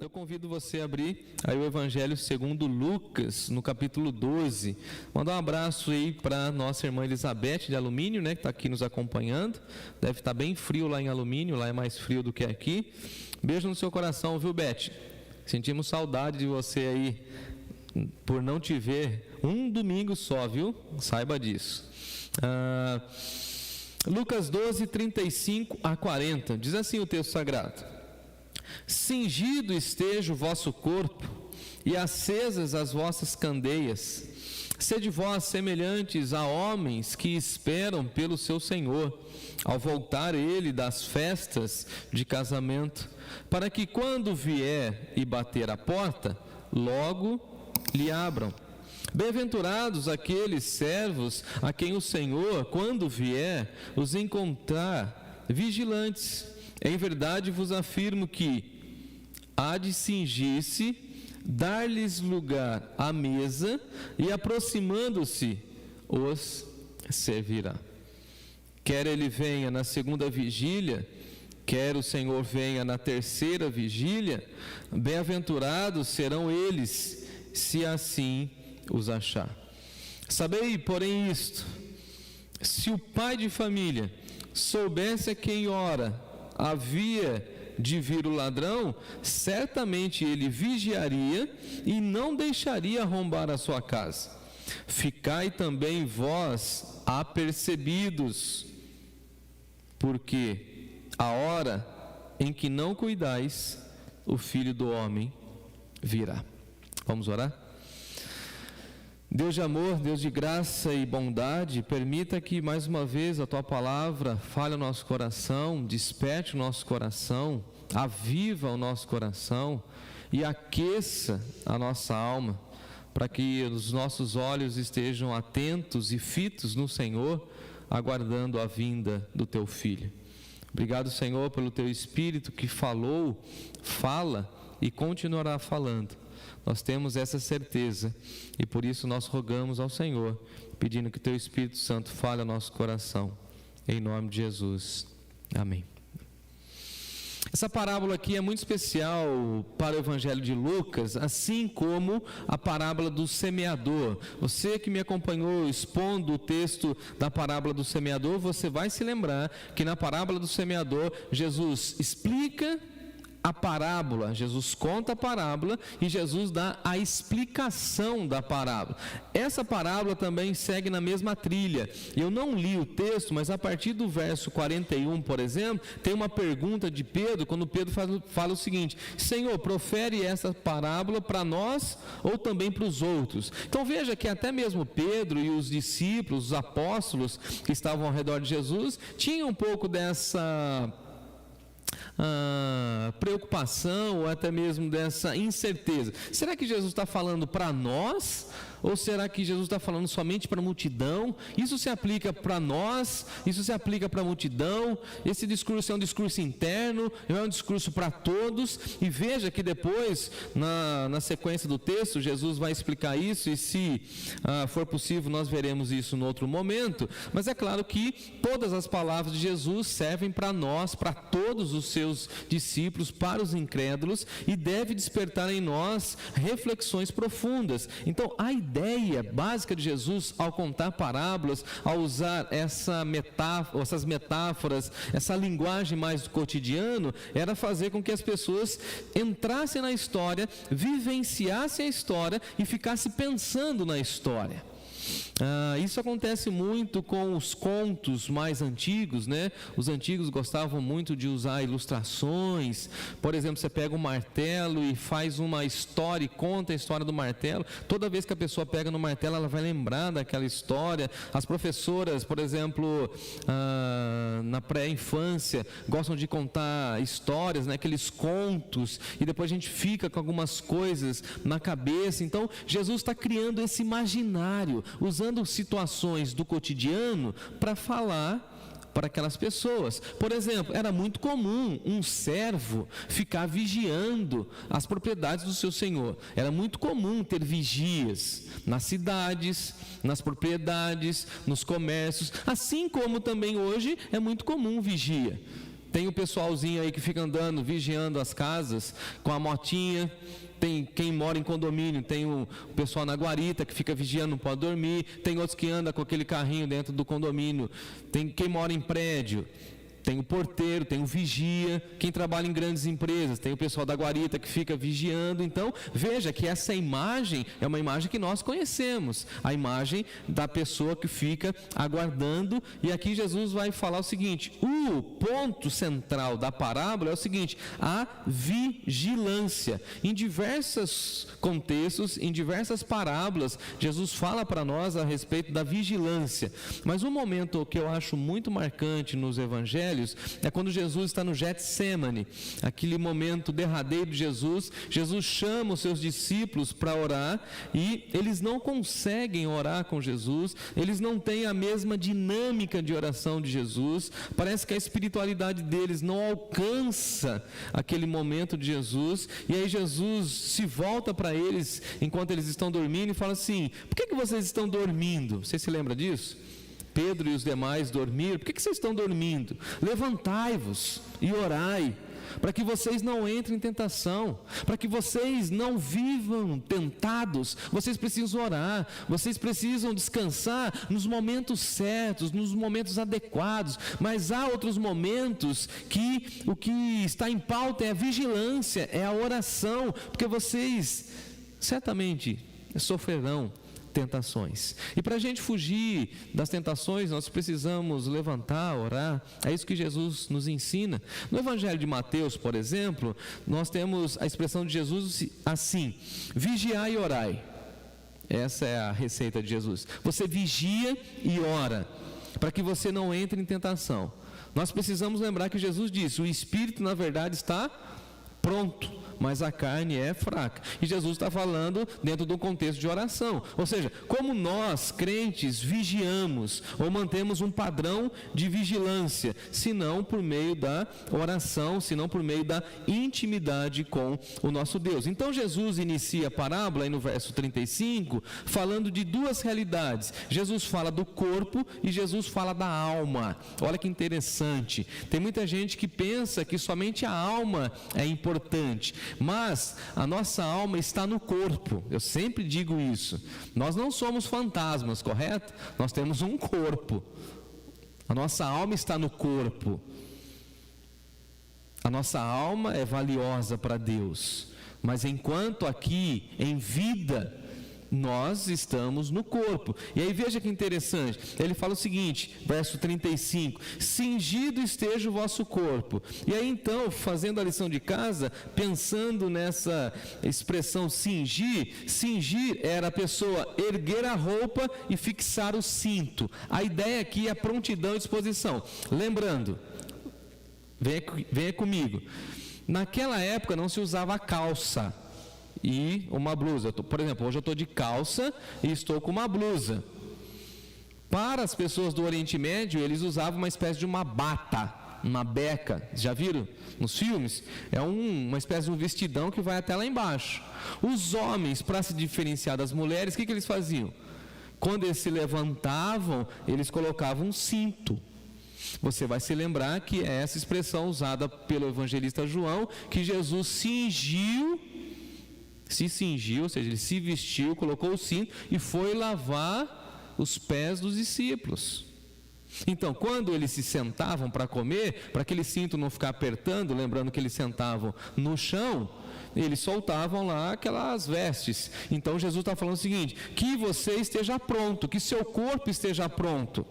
eu convido você a abrir aí o Evangelho segundo Lucas, no capítulo 12. Mandar um abraço aí para nossa irmã Elizabeth de Alumínio, né, que está aqui nos acompanhando. Deve estar bem frio lá em Alumínio, lá é mais frio do que aqui. Beijo no seu coração, viu, Beth? Sentimos saudade de você aí, por não te ver um domingo só, viu? Saiba disso. Lucas 12, 35 a 40, diz assim o texto sagrado: cingido esteja o vosso corpo e acesas as vossas candeias, sede vós semelhantes a homens que esperam pelo seu Senhor, ao voltar ele das festas de casamento, para que quando vier e bater a porta, logo lhe abram. Bem-aventurados aqueles servos a quem o Senhor, quando vier, os encontrar vigilantes. Em verdade vos afirmo que há de cingir-se, dar-lhes lugar à mesa e, aproximando-se, os servirá. Quer ele venha na segunda vigília, quer o Senhor venha na terceira vigília, bem-aventurados serão eles, se assim os achar. Sabei, porém, isto: se o pai de família soubesse a quem ora havia de vir o ladrão, certamente ele vigiaria e não deixaria arrombar a sua casa. Ficai também vós apercebidos, porque a hora em que não cuidais, o Filho do Homem virá. Vamos orar? Deus de amor, Deus de graça e bondade, permita que mais uma vez a Tua palavra fale ao nosso coração, desperte o nosso coração, aviva o nosso coração e aqueça a nossa alma, para que os nossos olhos estejam atentos e fitos no Senhor, aguardando a vinda do Teu Filho. Obrigado, Senhor, pelo Teu Espírito que falou, fala e continuará falando. Nós temos essa certeza e por isso nós rogamos ao Senhor, pedindo que Teu Espírito Santo fale ao nosso coração, em nome de Jesus, amém. Essa parábola aqui é muito especial para o Evangelho de Lucas, assim como a parábola do semeador. Você que me acompanhou expondo o texto da parábola do semeador, você vai se lembrar que na parábola do semeador, Jesus explica a parábola, Jesus conta a parábola e Jesus dá a explicação da parábola. Essa parábola também segue na mesma trilha. Eu não li o texto, mas a partir do verso 41, por exemplo, tem uma pergunta de Pedro, quando Pedro fala o seguinte: Senhor, profere essa parábola para nós ou também para os outros? Então veja que até mesmo Pedro e os discípulos, os apóstolos que estavam ao redor de Jesus, tinham um pouco dessa preocupação ou até mesmo dessa incerteza. Será que Jesus está falando para nós? Ou será que Jesus está falando somente para a multidão? Isso se aplica para nós? Isso se aplica para a multidão? Esse discurso é um discurso interno? É um discurso para todos? E veja que depois, na sequência do texto, Jesus vai explicar isso e se for possível nós veremos isso em outro momento. Mas é claro que todas as palavras de Jesus servem para nós, para todos os seus discípulos, para os incrédulos, e deve despertar em nós reflexões profundas. Então, a ideia básica de Jesus ao contar parábolas, ao usar essas metáforas, essa linguagem mais do cotidiano, era fazer com que as pessoas entrassem na história, vivenciassem a história e ficassem pensando na história. Isso acontece muito com os contos mais antigos, né? Os antigos gostavam muito de usar ilustrações. Por exemplo, você pega um martelo e faz uma história e conta a história do martelo. Toda vez que a pessoa pega no martelo, ela vai lembrar daquela história. As professoras, por exemplo, na pré-infância, gostam de contar histórias, né? Aqueles contos, e depois a gente fica com algumas coisas na cabeça. Então, Jesus está criando esse imaginário, usando situações do cotidiano para falar para aquelas pessoas. Por exemplo, era muito comum um servo ficar vigiando as propriedades do seu senhor. Era muito comum ter vigias nas cidades, nas propriedades, nos comércios, assim como também hoje é muito comum vigia. Tem o pessoalzinho aí que fica andando, vigiando as casas com a motinha. Tem quem mora em condomínio, tem o pessoal na guarita que fica vigiando, não pode dormir. Tem outros que andam com aquele carrinho dentro do condomínio. Tem quem mora em prédio, tem o porteiro, tem o vigia. Quem trabalha em grandes empresas, tem o pessoal da guarita que fica vigiando. Então, veja que essa imagem é uma imagem que nós conhecemos, a imagem da pessoa que fica aguardando. E aqui Jesus vai falar o seguinte: o ponto central da parábola é o seguinte: a vigilância. Em diversos contextos, em diversas parábolas, Jesus fala para nós a respeito da vigilância. Mas um momento que eu acho muito marcante nos evangelhos é quando Jesus está no Getsemane, aquele momento derradeiro de Jesus. Jesus chama os seus discípulos para orar e eles não conseguem orar com Jesus, eles não têm a mesma dinâmica de oração de Jesus. Parece que a espiritualidade deles não alcança aquele momento de Jesus, e aí Jesus se volta para eles enquanto eles estão dormindo e fala assim: por que vocês estão dormindo? Você se lembra disso? Pedro e os demais dormiram. Por que vocês estão dormindo? Levantai-vos e orai, para que vocês não entrem em tentação, para que vocês não vivam tentados. Vocês precisam orar, vocês precisam descansar nos momentos certos, nos momentos adequados. Mas há outros momentos que o que está em pauta é a vigilância, é a oração, porque vocês certamente sofrerão tentações. E para a gente fugir das tentações, nós precisamos levantar, orar. É isso que Jesus nos ensina. No Evangelho de Mateus, por exemplo, nós temos a expressão de Jesus assim: vigiai e orai. Essa é a receita de Jesus. Você vigia e ora, para que você não entre em tentação. Nós precisamos lembrar que Jesus disse: o espírito na verdade está pronto, mas a carne é fraca. E Jesus está falando dentro do contexto de oração. Ou seja, como nós, crentes, vigiamos ou mantemos um padrão de vigilância, se não por meio da oração, se não por meio da intimidade com o nosso Deus. Então Jesus inicia a parábola aí no verso 35, falando de duas realidades. Jesus fala do corpo e Jesus fala da alma. Olha que interessante. Tem muita gente que pensa que somente a alma é importante, mas a nossa alma está no corpo. Eu sempre digo isso. Nós não somos fantasmas, correto? Nós temos um corpo. A nossa alma está no corpo. A nossa alma é valiosa para Deus, mas enquanto aqui em vida, nós estamos no corpo. E aí veja que interessante, ele fala o seguinte, verso 35: cingido esteja o vosso corpo. E aí então, fazendo a lição de casa, pensando nessa expressão cingir, cingir era a pessoa erguer a roupa e fixar o cinto. A ideia aqui é a prontidão e disposição. Lembrando, venha comigo, naquela época não se usava calça e uma blusa. Por exemplo, hoje eu estou de calça e estou com uma blusa. Para as pessoas do Oriente Médio, eles usavam uma espécie de uma bata, uma beca. Já viram nos filmes? É uma espécie de um vestidão que vai até lá embaixo. Os homens, para se diferenciar das mulheres, o que eles faziam? Quando eles se levantavam, eles colocavam um cinto. Você vai se lembrar que é essa expressão usada pelo evangelista João, que Jesus se cingiu, ou seja, ele se vestiu, colocou o cinto e foi lavar os pés dos discípulos. Então, quando eles se sentavam para comer, para aquele cinto não ficar apertando, lembrando que eles sentavam no chão, eles soltavam lá aquelas vestes. Então Jesus está falando o seguinte: que você esteja pronto, que seu corpo esteja pronto.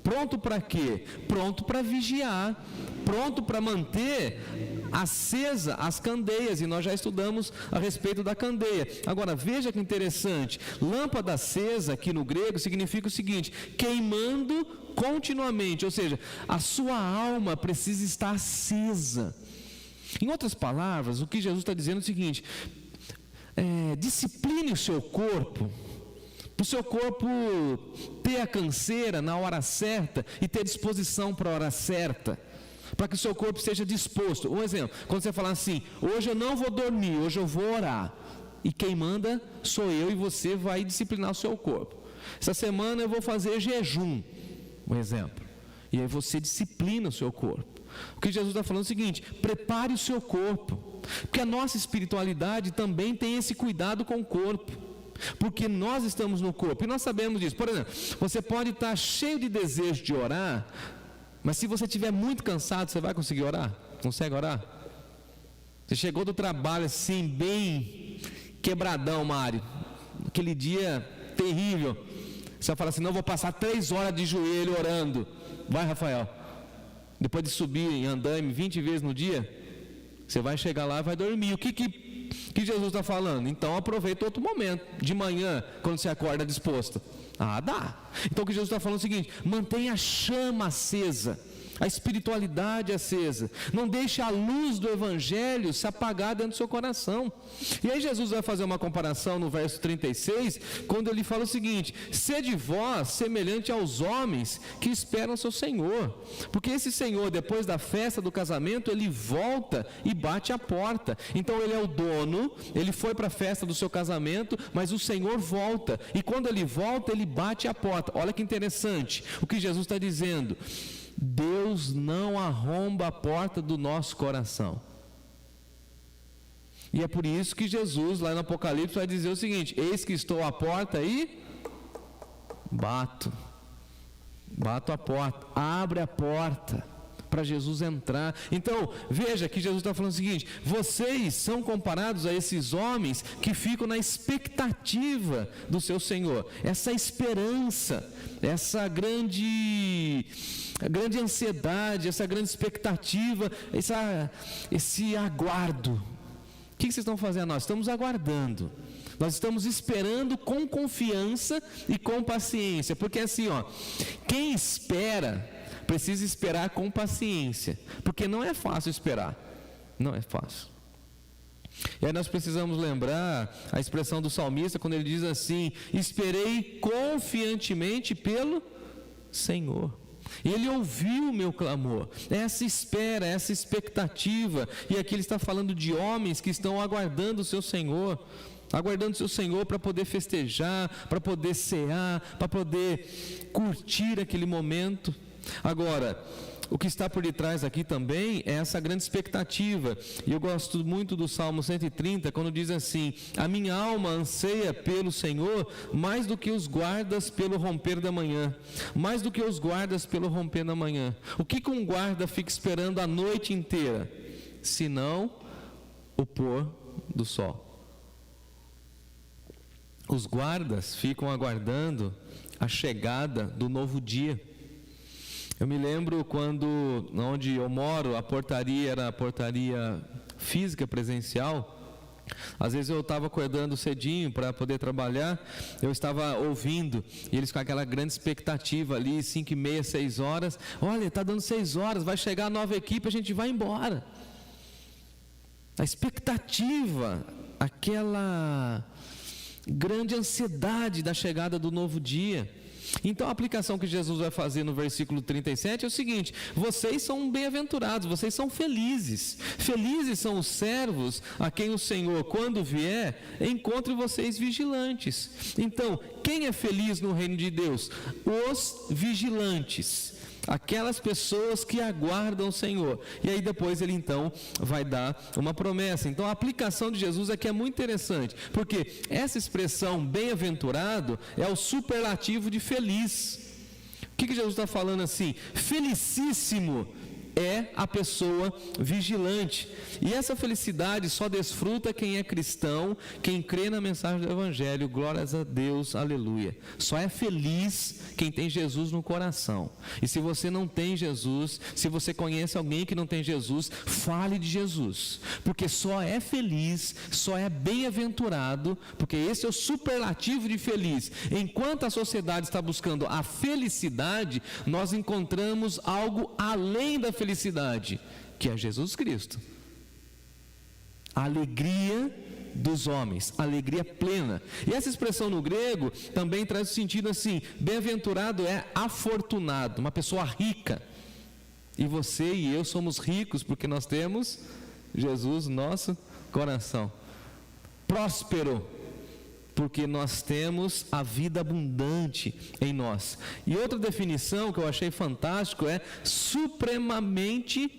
Pronto para quê? Pronto para vigiar, pronto para manter acesa as candeias, e nós já estudamos a respeito da candeia. Agora veja que interessante, lâmpada acesa aqui no grego significa o seguinte: queimando continuamente, ou seja, a sua alma precisa estar acesa. Em outras palavras, o que Jesus está dizendo é o seguinte: discipline o seu corpo, para o seu corpo ter a canseira na hora certa e ter disposição para a hora certa, para que o seu corpo esteja disposto. Um exemplo, quando você falar assim: hoje eu não vou dormir, hoje eu vou orar, e quem manda sou eu, e você vai disciplinar o seu corpo. Essa semana eu vou fazer jejum, um exemplo. E aí você disciplina o seu corpo. O que Jesus está falando é o seguinte: prepare o seu corpo, porque a nossa espiritualidade também tem esse cuidado com o corpo, porque nós estamos no corpo, e nós sabemos disso. Por exemplo, você pode estar cheio de desejo de orar, mas se você estiver muito cansado, você vai conseguir orar? Consegue orar? Você chegou do trabalho assim, bem quebradão, Mário, aquele dia terrível, você vai falar assim: não, vou passar 3 horas de joelho orando. Vai, Rafael, depois de subir em andaime 20 vezes no dia, você vai chegar lá e vai dormir. O que Jesus está falando? Então aproveita outro momento, de manhã, quando você acorda disposto. Dá. Então o que Jesus está falando é o seguinte: mantenha a chama acesa, a espiritualidade acesa. Não deixe a luz do Evangelho se apagar dentro do seu coração. E aí Jesus vai fazer uma comparação no verso 36, quando ele fala o seguinte: sede vós semelhante aos homens que esperam seu Senhor, porque esse Senhor, depois da festa do casamento, ele volta e bate a porta. Então ele é o dono, ele foi para a festa do seu casamento, mas o Senhor volta, e quando ele volta, ele bate a porta. Olha que interessante o que Jesus está dizendo: Deus não arromba a porta do nosso coração. E é por isso que Jesus, lá no Apocalipse, vai dizer o seguinte: eis que estou à porta e bato a porta. Abre a porta para Jesus entrar. Então, veja que Jesus está falando o seguinte: vocês são comparados a esses homens que ficam na expectativa do seu Senhor. Essa esperança, essa grande ansiedade, essa grande expectativa, esse aguardo. O que vocês estão fazendo? Nós estamos aguardando. Nós estamos esperando com confiança e com paciência. Porque assim, quem espera precisa esperar com paciência, porque não é fácil esperar. Não é fácil. E aí nós precisamos lembrar a expressão do salmista, quando ele diz assim: esperei confiantemente pelo Senhor, Ele ouviu o meu clamor. Essa espera, essa expectativa. E aqui ele está falando de homens que estão aguardando o seu Senhor, aguardando o seu Senhor para poder festejar, para poder cear, para poder curtir aquele momento. Agora, o que está por detrás aqui também é essa grande expectativa. E eu gosto muito do Salmo 130, quando diz assim: a minha alma anseia pelo Senhor mais do que os guardas pelo romper da manhã. Mais do que os guardas pelo romper da manhã. O que um guarda fica esperando a noite inteira? Senão o pôr do sol. Os guardas ficam aguardando a chegada do novo dia. Eu me lembro quando, onde eu moro, a portaria era a portaria física presencial. Às vezes eu estava acordando cedinho para poder trabalhar, eu estava ouvindo, e eles com aquela grande expectativa ali, 5h30, 6 horas, olha, está dando 6 horas, vai chegar a nova equipe, a gente vai embora. A expectativa, aquela grande ansiedade da chegada do novo dia. Então a aplicação que Jesus vai fazer no versículo 37 é o seguinte: vocês são bem-aventurados, vocês são felizes. Felizes são os servos a quem o Senhor, quando vier, encontre vocês vigilantes. Então, quem é feliz no reino de Deus? Os vigilantes, aquelas pessoas que aguardam o Senhor. E aí depois ele então vai dar uma promessa. Então a aplicação de Jesus aqui é muito interessante, porque essa expressão bem-aventurado é o superlativo de feliz. O que Jesus está falando assim? Felicíssimo é a pessoa vigilante. E essa felicidade só desfruta quem é cristão, quem crê na mensagem do Evangelho. Glórias a Deus, aleluia. Só é feliz quem tem Jesus no coração. E se você não tem Jesus, se você conhece alguém que não tem Jesus, fale de Jesus, porque só é feliz, só é bem-aventurado, porque esse é o superlativo de feliz. Enquanto a sociedade está buscando a felicidade, nós encontramos algo além da felicidade, que é Jesus Cristo. A alegria dos homens, alegria plena. E essa expressão no grego também traz o sentido assim: bem-aventurado é afortunado, uma pessoa rica. E você e eu somos ricos porque nós temos Jesus no nosso coração. Próspero, porque nós temos a vida abundante em nós. E outra definição que eu achei fantástico é supremamente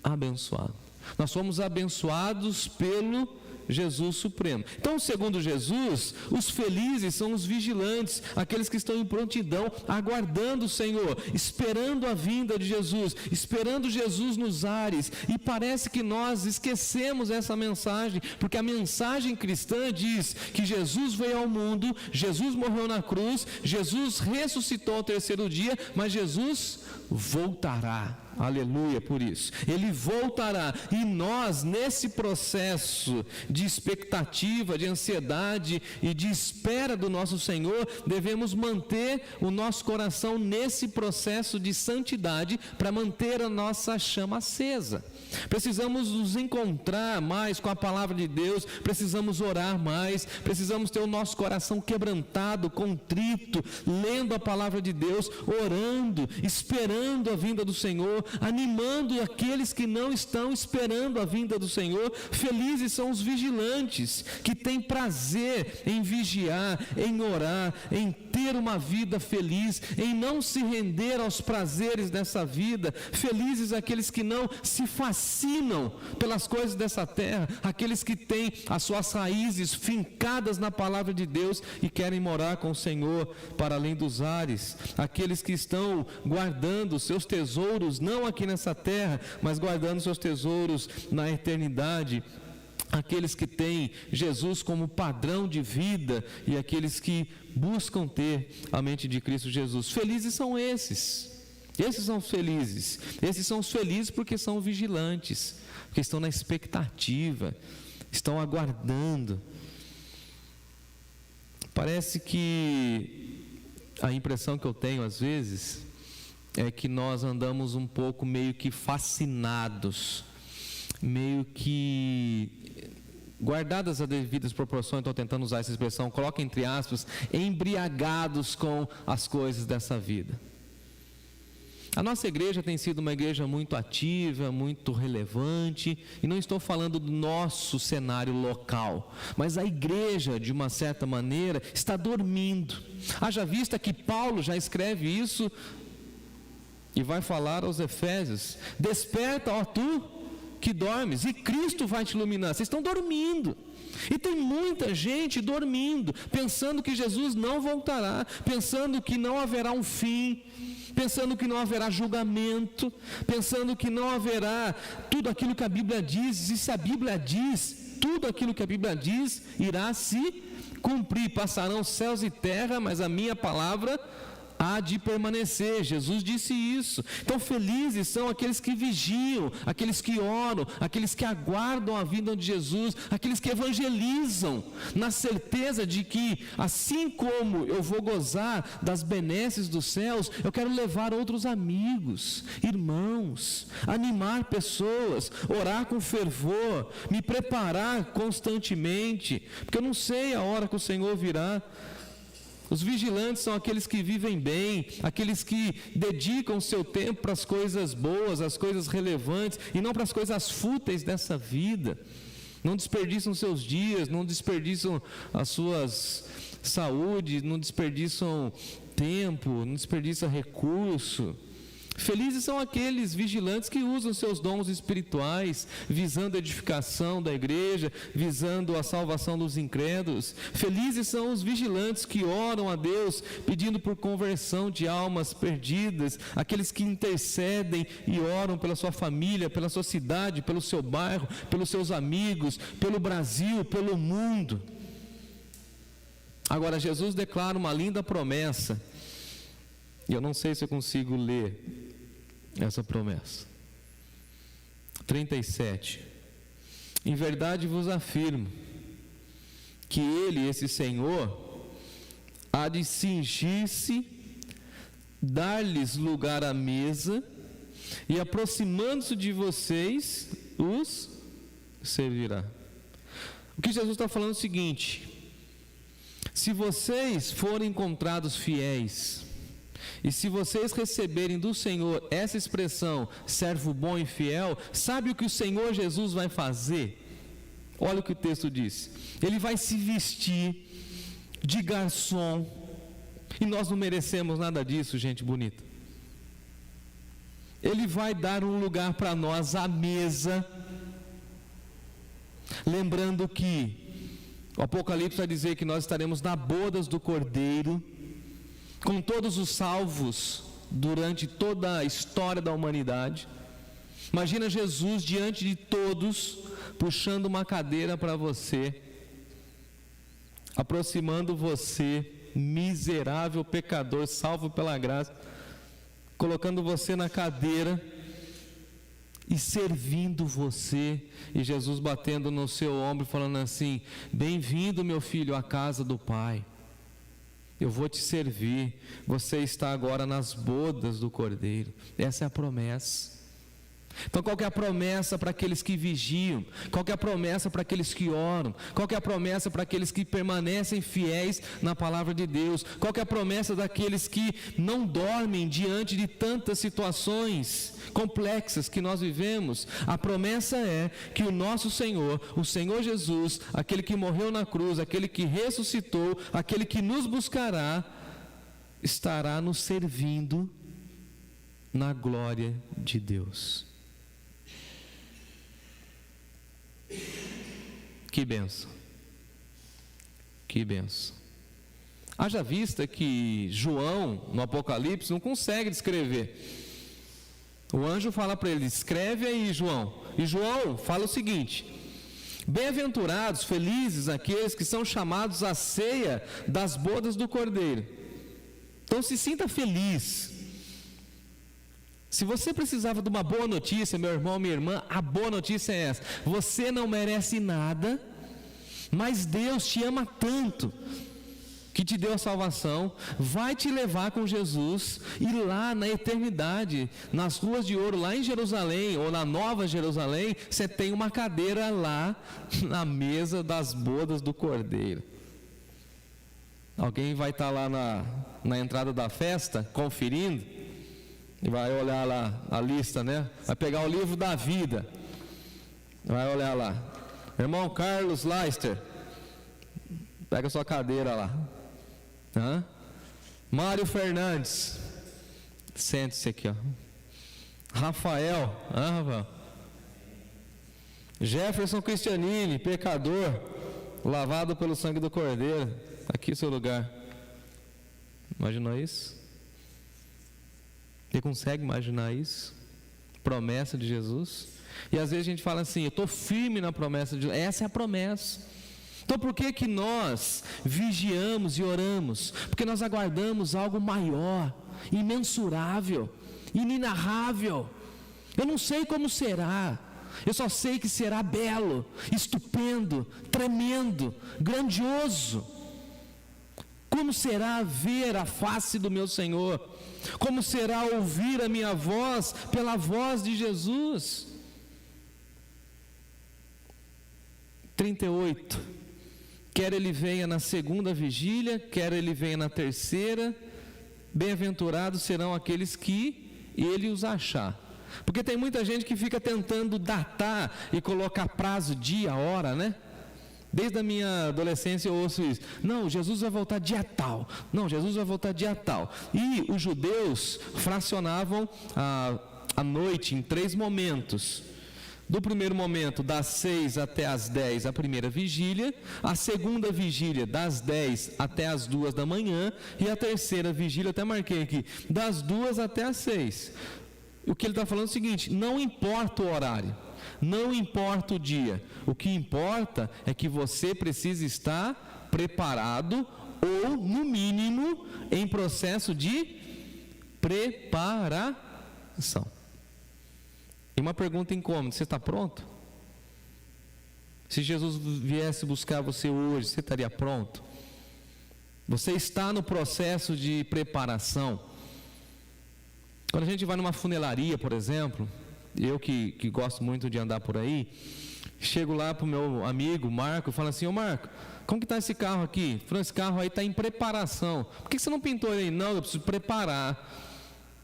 abençoado. Nós somos abençoados pelo Jesus Supremo. Então, segundo Jesus, os felizes são os vigilantes, aqueles que estão em prontidão, aguardando o Senhor, esperando a vinda de Jesus, esperando Jesus nos ares. E parece que nós esquecemos essa mensagem, porque a mensagem cristã diz que Jesus veio ao mundo, Jesus morreu na cruz, Jesus ressuscitou ao terceiro dia, mas Jesus voltará. Aleluia por isso. Ele voltará. E nós, nesse processo de expectativa, de ansiedade e de espera do nosso Senhor, devemos manter o nosso coração nesse processo de santidade para manter a nossa chama acesa. Precisamos nos encontrar mais com a palavra de Deus, precisamos orar mais, precisamos ter o nosso coração quebrantado, contrito, lendo a palavra de Deus, orando, esperando a vinda do Senhor, animando aqueles que não estão esperando a vinda do Senhor. Felizes são os vigilantes, que têm prazer em vigiar, em orar, em ter uma vida feliz, em não se render aos prazeres dessa vida. Felizes aqueles que não se fascinam pelas coisas dessa terra, aqueles que têm as suas raízes fincadas na palavra de Deus e querem morar com o Senhor para além dos ares, aqueles que estão guardando seus tesouros, não aqui nessa terra, mas guardando seus tesouros na eternidade, aqueles que têm Jesus como padrão de vida e aqueles que buscam ter a mente de Cristo Jesus. Felizes são esses. Esses são os felizes. Esses são os felizes porque são vigilantes, porque estão na expectativa, estão aguardando. Parece que a impressão que eu tenho às vezes é que nós andamos um pouco meio que fascinados, meio que, guardadas as devidas proporções, estou tentando usar essa expressão, coloca entre aspas, embriagados com as coisas dessa vida. A nossa igreja tem sido uma igreja muito ativa, muito relevante, e não estou falando do nosso cenário local, mas a igreja, de uma certa maneira, está dormindo. Haja vista que Paulo já escreve isso e vai falar aos Efésios: desperta, ó tu que dormes, e Cristo vai te iluminar. Vocês estão dormindo. E tem muita gente dormindo, pensando que Jesus não voltará, pensando que não haverá um fim, pensando que não haverá julgamento, pensando que não haverá tudo aquilo que a Bíblia diz. E se a Bíblia diz, tudo aquilo que a Bíblia diz irá se cumprir. Passarão céus e terra, mas a minha palavra há de permanecer. Jesus disse isso. Então felizes são aqueles que vigiam, aqueles que oram, aqueles que aguardam a vinda de Jesus, aqueles que evangelizam, na certeza de que, assim como eu vou gozar das benesses dos céus, eu quero levar outros amigos, irmãos, animar pessoas, orar com fervor, me preparar constantemente, porque eu não sei a hora que o Senhor virá. Os vigilantes são aqueles que vivem bem, aqueles que dedicam o seu tempo para as coisas boas, as coisas relevantes, e não para as coisas fúteis dessa vida. Não desperdiçam seus dias, não desperdiçam as suas saúdes, não desperdiçam tempo, não desperdiçam recurso. Felizes são aqueles vigilantes que usam seus dons espirituais, visando a edificação da igreja, visando a salvação dos incrédulos. Felizes são os vigilantes que oram a Deus, pedindo por conversão de almas perdidas, aqueles que intercedem e oram pela sua família, pela sua cidade, pelo seu bairro, pelos seus amigos, pelo Brasil, pelo mundo. Agora, Jesus declara uma linda promessa, e eu não sei se eu consigo ler essa promessa. 37. Em verdade vos afirmo que Ele, esse Senhor, há de cingir-se, dar-lhes lugar à mesa, e aproximando-se de vocês, os servirá. O que Jesus está falando é o seguinte: se vocês forem encontrados fiéis, e se vocês receberem do Senhor essa expressão, servo bom e fiel, sabe o que o Senhor Jesus vai fazer? Olha o que o texto diz. Ele vai se vestir de garçom. E nós não merecemos nada disso, gente bonita. Ele vai dar um lugar para nós à mesa. Lembrando que o Apocalipse vai dizer que nós estaremos na bodas do Cordeiro, com todos os salvos durante toda a história da humanidade. Imagina Jesus diante de todos, puxando uma cadeira para você, aproximando você, miserável pecador, salvo pela graça, colocando você na cadeira e servindo você, e Jesus batendo no seu ombro, falando assim: bem-vindo, meu filho, à casa do Pai. Eu vou te servir. Você está agora nas bodas do Cordeiro. Essa é a promessa. Então, qual que é a promessa para aqueles que vigiam? Qual que é a promessa para aqueles que oram? Qual que é a promessa para aqueles que permanecem fiéis na palavra de Deus? Qual que é a promessa daqueles que não dormem diante de tantas situações complexas que nós vivemos? A promessa é que o nosso Senhor, o Senhor Jesus, aquele que morreu na cruz, aquele que ressuscitou, aquele que nos buscará, estará nos servindo na glória de Deus. Que bênção, que bênção. Haja vista que João, no Apocalipse, não consegue descrever. O anjo fala para ele: escreve aí, João. E João fala o seguinte: bem-aventurados, felizes aqueles que são chamados à ceia das bodas do Cordeiro. Então se sinta feliz. Se você precisava de uma boa notícia, meu irmão, minha irmã, a boa notícia é essa: você não merece nada, mas Deus te ama tanto que te deu a salvação, vai te levar com Jesus, e lá na eternidade, nas ruas de ouro, lá em Jerusalém, ou na Nova Jerusalém, você tem uma cadeira lá na mesa das bodas do Cordeiro. Alguém vai estar lá na entrada da festa, conferindo, e vai olhar lá a lista, né? Vai pegar o livro da vida, vai olhar lá: irmão Carlos Leister, pega sua cadeira lá. Mário Fernandes, sente-se aqui, ó. Rafael, Rafael. Jefferson Cristianini, pecador, lavado pelo sangue do Cordeiro, aqui seu lugar. Imaginou isso? Você consegue imaginar isso? Promessa de Jesus. E às vezes a gente fala assim: eu estou firme na promessa de Jesus. Essa é a promessa. Então por que que nós vigiamos e oramos? Porque nós aguardamos algo maior, imensurável, inenarrável. Eu não sei como será, eu só sei que será belo, estupendo, tremendo, grandioso. Como será ver a face do meu Senhor? Como será ouvir a minha voz pela voz de Jesus? 38. Quer ele venha na segunda vigília, quer ele venha na terceira, bem-aventurados serão aqueles que ele os achar. Porque tem muita gente que fica tentando datar e colocar prazo, dia, hora, né? Desde a minha adolescência eu ouço isso: não, Jesus vai voltar dia tal, não, Jesus vai voltar dia tal. E os judeus fracionavam a noite em 3 momentos. Do primeiro momento, das 6 até as 10, a primeira vigília; a segunda vigília, das 10 até as 2 da manhã; e a terceira vigília, até marquei aqui, das 2 até as 6. O que ele está falando é o seguinte: não importa o horário, não importa o dia, o que importa é que você precisa estar preparado, ou no mínimo em processo de preparação. E uma pergunta incômoda: você está pronto? Se Jesus viesse buscar você hoje, você estaria pronto? Você está no processo de preparação? Quando a gente vai numa funelaria, por exemplo, eu que gosto muito de andar por aí, chego lá para o meu amigo Marco e falo assim: ô Marco, como que está esse carro aqui? Esse carro aí está em preparação. Por que você não pintou ele aí? Não, eu preciso preparar.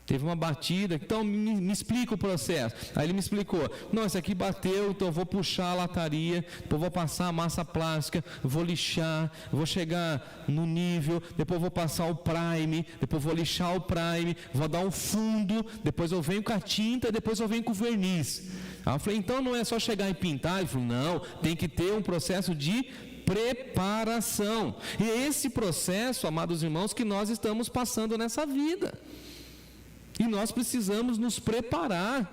Teve uma batida, então me explica o processo. Aí ele me explicou: não, esse aqui bateu, então eu vou puxar a lataria, depois vou passar a massa plástica, vou lixar, vou chegar no nível, depois vou passar o prime, depois vou lixar o prime, vou dar um fundo, depois eu venho com a tinta, depois eu venho com o verniz. Aí eu falei: então não é só chegar e pintar? Ele falou: não, tem que ter um processo de preparação. E é esse processo, amados irmãos, que nós estamos passando nessa vida. E nós precisamos nos preparar.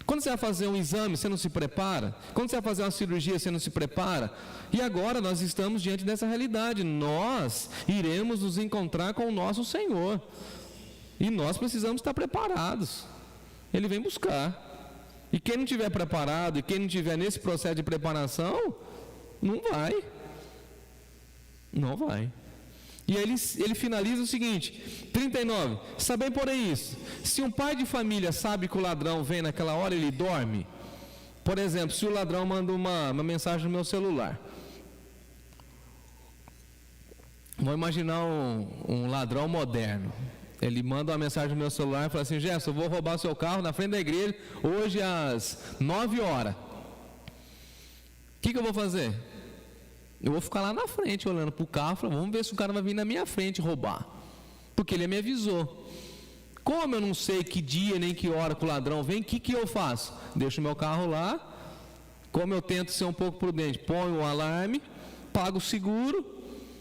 Quando você vai fazer um exame, você não se prepara? Quando você vai fazer uma cirurgia, você não se prepara? E agora nós estamos diante dessa realidade. Nós iremos nos encontrar com o nosso Senhor. E nós precisamos estar preparados. Ele vem buscar. E quem não estiver preparado, e quem não estiver nesse processo de preparação, não vai. Não vai. E aí ele finaliza o seguinte, 39, sabem porém isso, se um pai de família sabe que o ladrão vem naquela hora, ele dorme. Por exemplo, se o ladrão manda uma mensagem no meu celular, vou imaginar um ladrão moderno, ele manda uma mensagem no meu celular e fala assim: Gerson, eu vou roubar seu carro na frente da igreja, hoje às 9 horas, o que eu vou fazer? Eu vou ficar lá na frente olhando para o carro, falando: vamos ver se o cara vai vir na minha frente roubar, porque ele me avisou. Como eu não sei que dia nem que hora que o ladrão vem, o que eu faço? Deixo o meu carro lá. Como eu tento ser um pouco prudente, ponho o alarme, pago o seguro,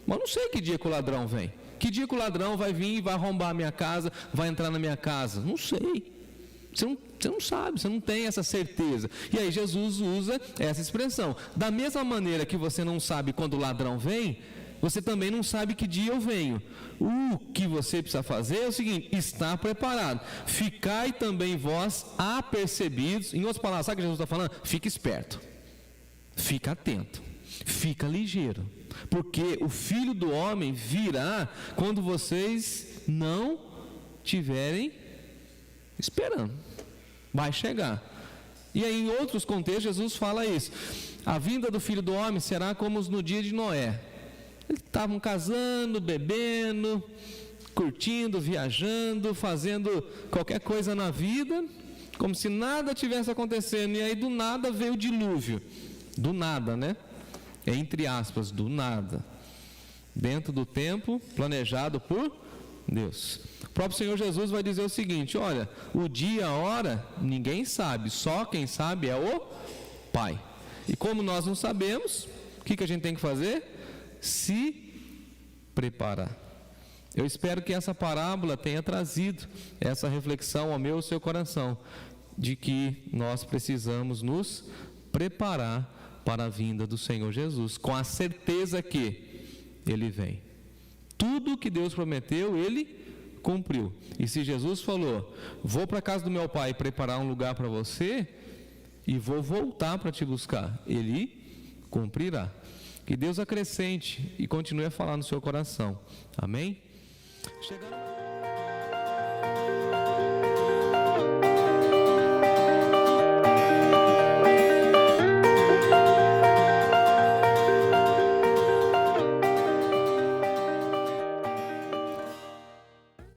mas não sei que dia que o ladrão vem. Que dia que o ladrão vai vir e vai arrombar a minha casa, vai entrar na minha casa? Não sei. Você não sabe, você não tem essa certeza. E aí Jesus usa essa expressão. Da mesma maneira que você não sabe quando o ladrão vem, você também não sabe que dia eu venho. O que você precisa fazer é o seguinte: estar preparado. Ficai também vós apercebidos. Em outras palavras, sabe o que Jesus está falando? Fica esperto, fica atento, fica ligeiro, porque o Filho do Homem virá quando vocês não tiverem esperando. Vai chegar. E aí em outros contextos Jesus fala isso: a vinda do Filho do Homem será como no dia de Noé. Eles estavam casando, bebendo, curtindo, viajando, fazendo qualquer coisa na vida, como se nada tivesse acontecendo. E aí do nada veio o dilúvio. Do nada, né? Entre aspas, do nada. Dentro do tempo planejado por Deus. O próprio Senhor Jesus vai dizer o seguinte: olha, o dia, a hora, ninguém sabe, só quem sabe é o Pai. E como nós não sabemos, o que a gente tem que fazer? Se preparar. Eu espero que essa parábola tenha trazido essa reflexão ao meu e ao seu coração, de que nós precisamos nos preparar para a vinda do Senhor Jesus, com a certeza que Ele vem. Tudo que Deus prometeu, Ele cumpriu. E se Jesus falou: vou para a casa do meu Pai preparar um lugar para você e vou voltar para te buscar, Ele cumprirá. Que Deus acrescente e continue a falar no seu coração. Amém? Chegando...